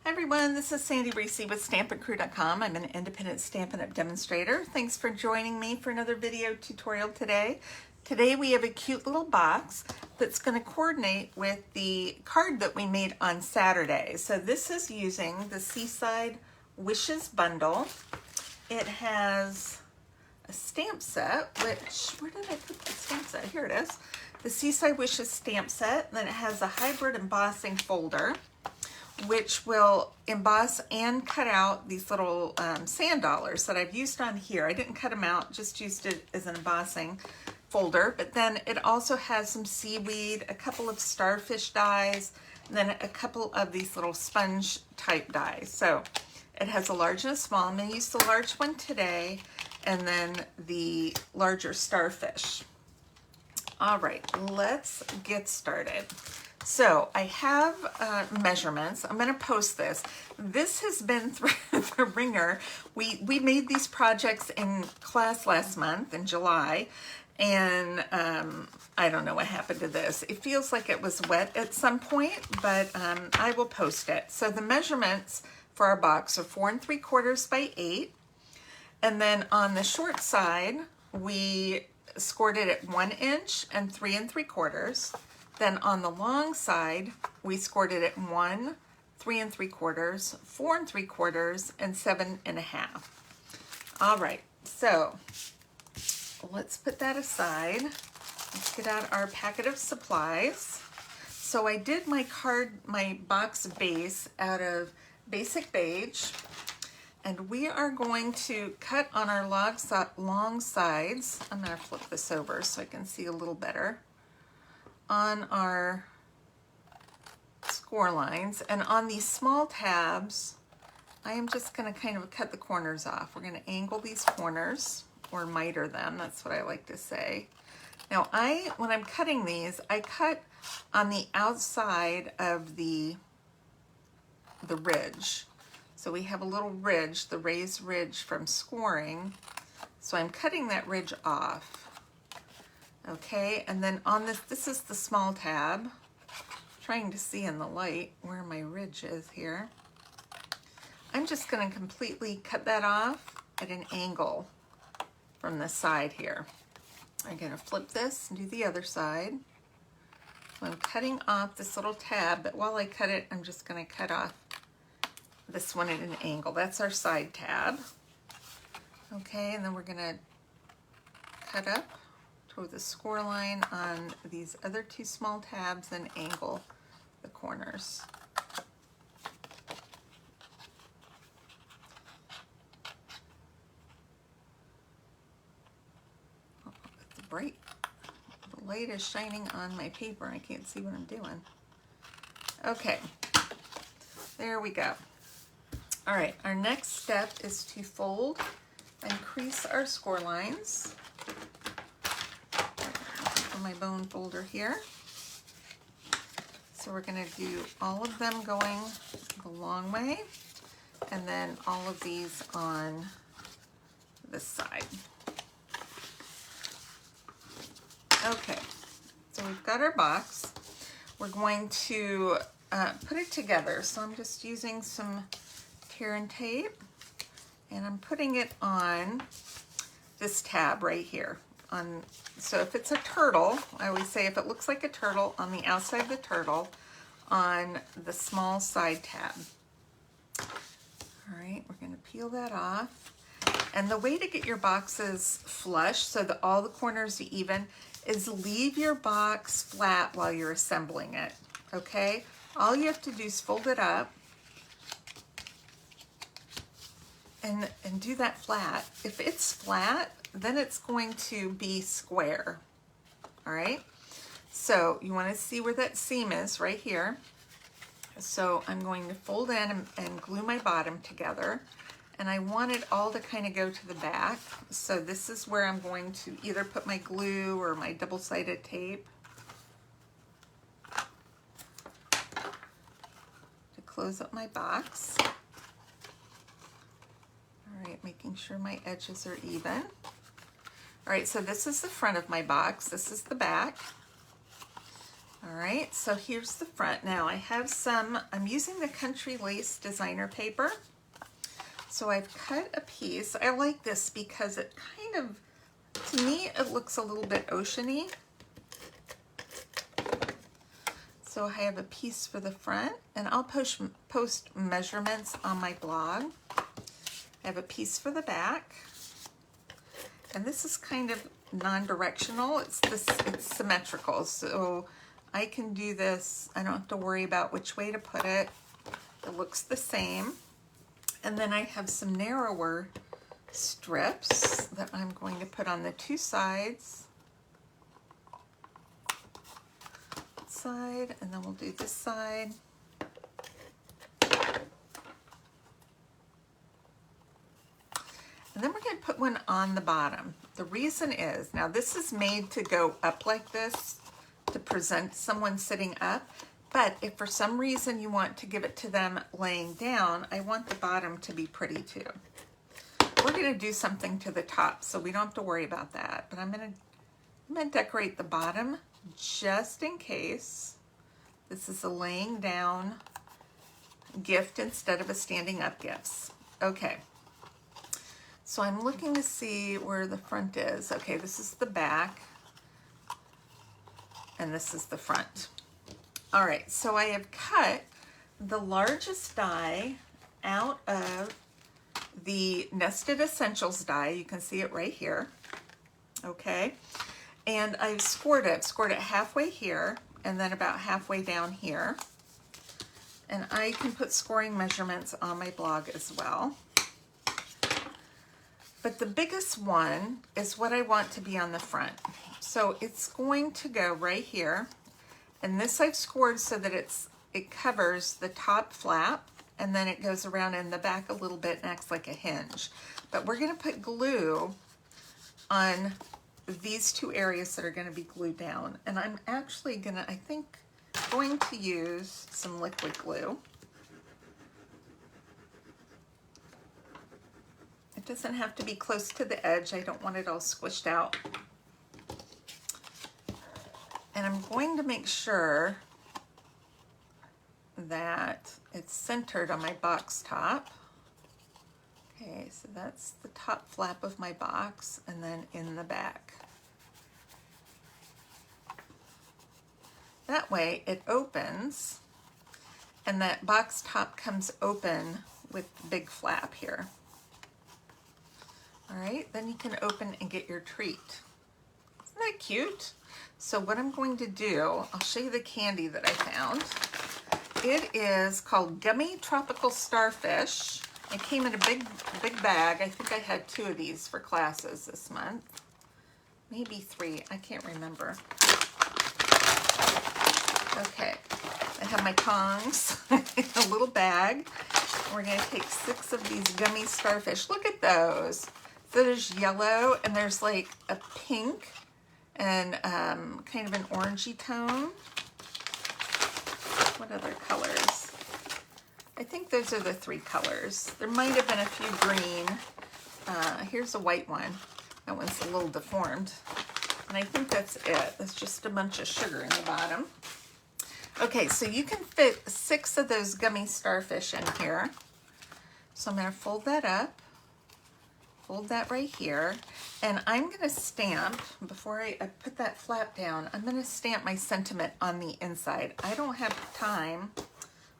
Hi everyone, this is Sandy Reese with StampinCrew.com. I'm an independent Stampin' Up! Demonstrator. Thanks for joining me for another video tutorial today. Today we have a cute little box that's going to coordinate with the card that we made on Saturday. So this is using the Seaside Wishes bundle. It has a stamp set, which, where did I put the stamp set? Here it is. The Seaside Wishes stamp set. Then it has a hybrid embossing folder, which will emboss and cut out these little sand dollars that I've used on here. I didn't cut them out, just used it as an embossing folder. But then it also has some seaweed, a couple of starfish dies, and then a couple of these little sponge type dies. So it has a large and a small. I'm going to use the large one today, and then the larger starfish. All right, let's get started. So I have measurements. I'm going to post this. This has been through the ringer. We made these projects in class last month in July, and I don't know what happened to this. It feels like it was wet at some point, but I will post it. So the measurements for our box are 4 3/4 by 8, and then on the short side we scored it at 1 inch and 3 3/4. Then on the long side, we scored it at 1, 3 3/4, 4 3/4, and 7 1/2. All right, so let's put that aside. Let's get out our packet of supplies. So I did my box base out of basic beige, and we are going to cut on our long sides. I'm going to flip this over so I can see a little better. On our score lines, and on these small tabs I am just going to kind of cut the corners off. We're going to angle these corners, or miter them, that's what I like to say. Now when I'm cutting these, I cut on the outside of the ridge. So we have a little ridge, the raised ridge from scoring, so I'm cutting that ridge off. Okay, and then on this is the small tab. I'm trying to see in the light where my ridge is here. I'm just going to completely cut that off at an angle from the side here. I'm going to flip this and do the other side. So I'm cutting off this little tab, but while I cut it, I'm just going to cut off this one at an angle. That's our side tab. Okay, and then we're going to cut up toward the score line on these other two small tabs and angle the corners. Oh, the light is shining on my paper. I can't see what I'm doing. Okay, there we go. All right, our next step is to fold and crease our score lines. My bone folder here. So we're going to do all of them going the long way, and then all of these on this side. Okay, so we've got our box. We're going to put it together. So I'm just using some tear and tape, and I'm putting it on this tab right here. So if it's a turtle, I always say if it looks like a turtle, on the outside of the turtle, on the small side tab. All right, we're going to peel that off. And the way to get your boxes flush so that all the corners are even is leave your box flat while you're assembling it. Okay, all you have to do is fold it up and do that flat. If it's flat, then it's going to be square. All right, so you want to see where that seam is right here. So I'm going to fold in and glue my bottom together, and I want it all to kind of go to the back. So this is where I'm going to either put my glue or my double-sided tape to close up my box. All right, making sure my edges are even. All right, so this is the front of my box. This is the back. All right, so here's the front. Now I have I'm using the Country Lace designer paper. So I've cut a piece. I like this because it kind of, to me, it looks a little bit oceany. So I have a piece for the front, and I'll post measurements on my blog. I have a piece for the back, and this is kind of non-directional. It's symmetrical, so I can do this. I don't have to worry about which way to put it. It looks the same. And then I have some narrower strips that I'm going to put on the two sides. Side, and then we'll do this side. And then we're going to put one on the bottom. The reason is, now this is made to go up like this to present someone sitting up. But if for some reason you want to give it to them laying down, I want the bottom to be pretty too. We're going to do something to the top, so we don't have to worry about that. But I'm going to decorate the bottom just in case. This is a laying down gift instead of a standing up gift. Okay. So I'm looking to see where the front is. Okay, this is the back, and this is the front. All right, so I have cut the largest die out of the Nested Essentials die. You can see it right here, okay? And I've scored it halfway here and then about halfway down here. And I can put scoring measurements on my blog as well. But the biggest one is what I want to be on the front. So it's going to go right here. And this I've scored so that it covers the top flap, and then it goes around in the back a little bit and acts like a hinge. But we're going to put glue on these two areas that are going to be glued down. And I'm actually going to, I think, going to use some liquid glue. It doesn't have to be close to the edge. I don't want it all squished out. And I'm going to make sure that it's centered on my box top. Okay, so that's the top flap of my box, and then in the back. That way it opens, and that box top comes open with the big flap here. All right, then you can open and get your treat. Isn't that cute? So what I'm going to do, I'll show you the candy that I found. It is called Gummy Tropical Starfish. It came in a big bag. I think I had 2 of these for classes this month. Maybe 3, I can't remember. Okay, I have my tongs in a little bag. We're gonna take 6 of these gummy starfish. Look at those. So there's yellow, and there's like a pink and kind of an orangey tone. What other colors? I think those are the 3 colors. There might have been a few green. Here's a white one. That one's a little deformed. And I think that's it. That's just a bunch of sugar in the bottom. Okay, so you can fit 6 of those gummy starfish in here. So I'm going to fold that up. Fold that right here, and I'm going to stamp, before I put that flap down, I'm going to stamp my sentiment on the inside. I don't have time,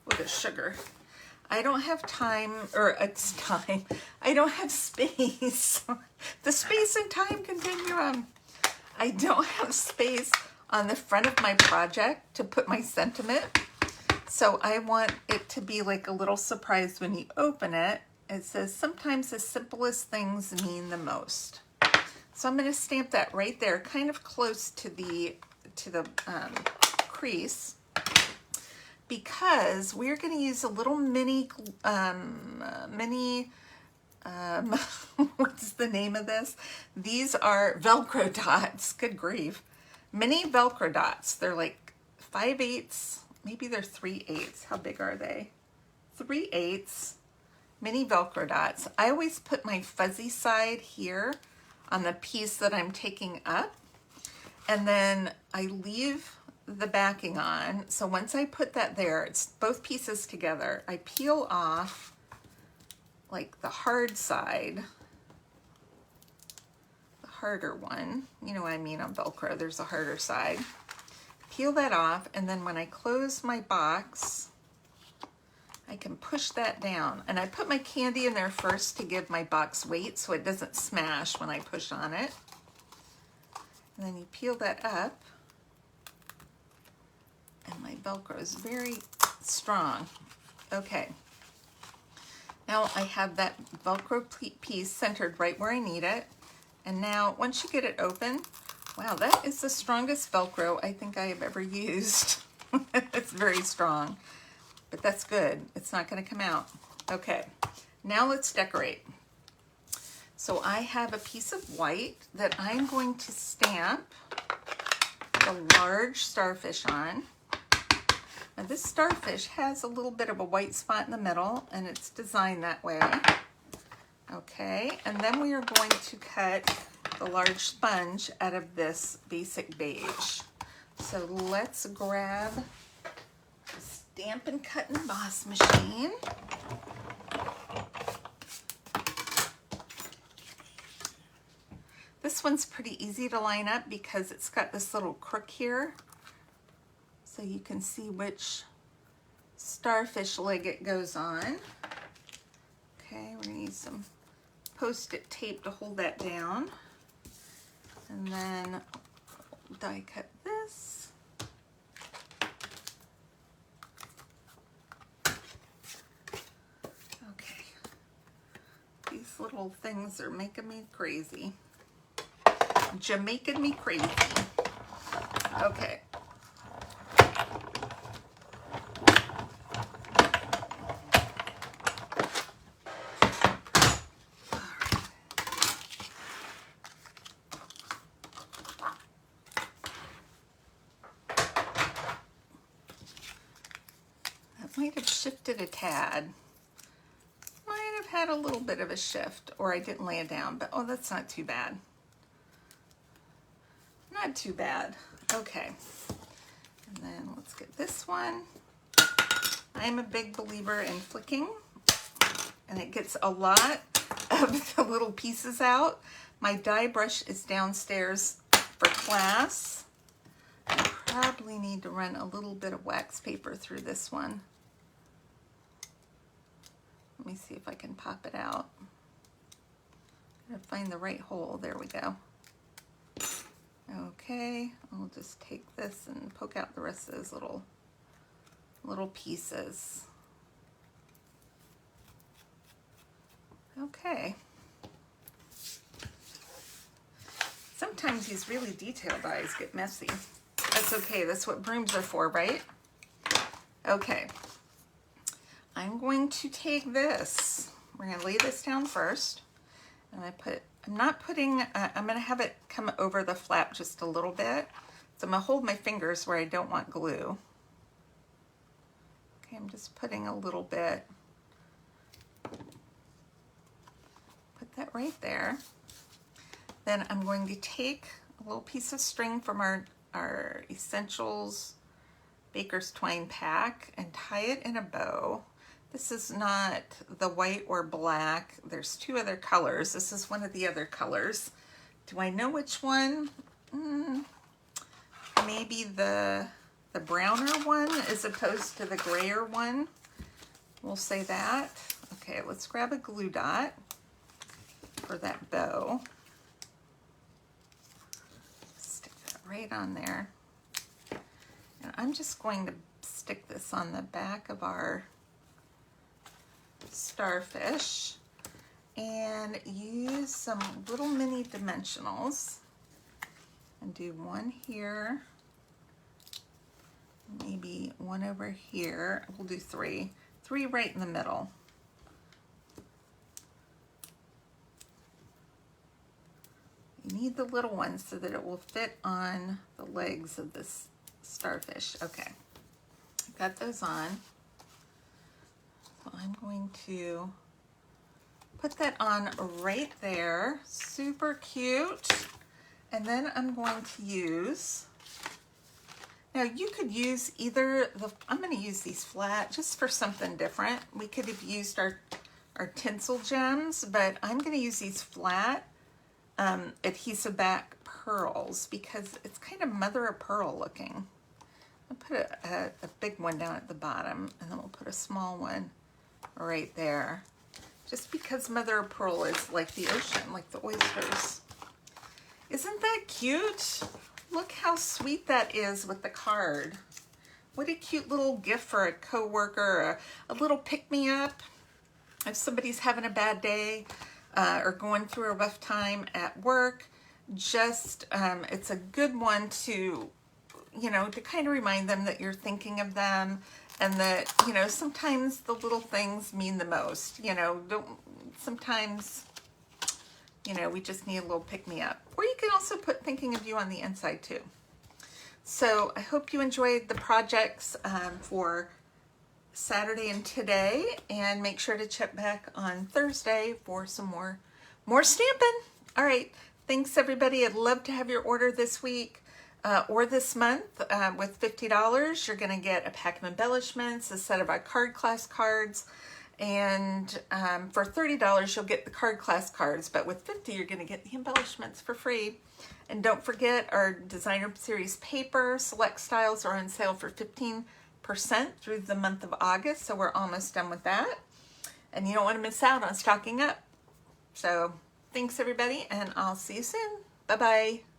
with the sugar, I don't have time, or it's time, I don't have space, the space and time continuum. I don't have space on the front of my project to put my sentiment, so I want it to be like a little surprise when you open it. It says, sometimes the simplest things mean the most. So I'm going to stamp that right there, kind of close to the crease, because we're going to use a little mini, what's the name of this? These are Velcro dots. Good grief. Mini Velcro dots. They're like 5/8, maybe they're 3/8. How big are they? 3/8. Mini Velcro dots. I always put my fuzzy side here on the piece that I'm taking up, and then I leave the backing on. So once I put that there, it's both pieces together. I peel off like the hard side, the harder one. You know what I mean on Velcro, there's a harder side. Peel that off, and then when I close my box, I can push that down. And I put my candy in there first to give my box weight so it doesn't smash when I push on it. And then you peel that up, and my Velcro is very strong. Okay. Now I have that Velcro piece centered right where I need it. And now once you get it open, wow, that is the strongest Velcro I think I have ever used. It's very strong, but that's good. It's not going to come out. Okay, now let's decorate. So I have a piece of white that I'm going to stamp a large starfish on. Now this starfish has a little bit of a white spot in the middle, and it's designed that way. Okay, and then we are going to cut the large sponge out of this basic beige. So let's grab the Stampin' Cut and Emboss machine. This one's pretty easy to line up because it's got this little crook here, so you can see which starfish leg it goes on. Okay, we're gonna use some Post-it tape to hold that down. And then die cut this. Okay. These little things are making me crazy. Jamaican me crazy. Okay. Might have shifted a tad. Might have had a little bit of a shift, or I didn't lay it down, but oh, that's not too bad. Not too bad. Okay. And then let's get this one. I'm a big believer in flicking, and it gets a lot of the little pieces out. My die brush is downstairs for class. I probably need to run a little bit of wax paper through this one. Let me see if I can pop it out. Gotta find the right hole. There we go. Okay, I'll just take this and poke out the rest of those little pieces. Okay. Sometimes these really detailed dies get messy. That's okay. That's what brooms are for, right? Okay. I'm going to take this. We're going to lay this down first. And I'm going to have it come over the flap just a little bit. So I'm going to hold my fingers where I don't want glue. Okay, I'm just putting a little bit. Put that right there. Then I'm going to take a little piece of string from our Essentials Baker's Twine pack and tie it in a bow. This is not the white or black. There's two other colors. This is one of the other colors. Do I know which one? Maybe the browner one as opposed to the grayer one. We'll say that. Okay, let's grab a glue dot for that bow. Stick that right on there. And I'm just going to stick this on the back of our starfish and use some little mini dimensionals and do one here, maybe one over here. We'll do three right in the middle. You need the little ones so that it will fit on the legs of this starfish. Okay, got those on. So I'm going to put that on right there. Super cute. And then I'm going to use Now you could use either I'm going to use these flat just for something different. We could have used our tinsel gems, but I'm going to use these flat adhesive back pearls because it's kind of mother of pearl looking. I'll put a big one down at the bottom, and then we'll put a small one right there. Just because mother of pearl is like the ocean, like the oysters. Isn't that cute? Look how sweet that is with the card. What a cute little gift for a coworker, a little pick-me-up. If somebody's having a bad day or going through a rough time at work, just it's a good one to, you know, to kind of remind them that you're thinking of them, and that, you know, sometimes the little things mean the most. You know, sometimes, you know, we just need a little pick-me-up. Or you can also put thinking of you on the inside too. So I hope you enjoyed the projects for Saturday and today, and make sure to check back on Thursday for some more stamping. All right, thanks everybody. I'd love to have your order this week or this month. With $50, you're gonna get a pack of embellishments, a set of our card class cards, and for $30, you'll get the card class cards, but with $50, you're gonna get the embellishments for free. And don't forget our designer series paper. Select styles are on sale for 15% through the month of August, so we're almost done with that. And you don't want to miss out on stocking up. So thanks everybody, and I'll see you soon. Bye-bye.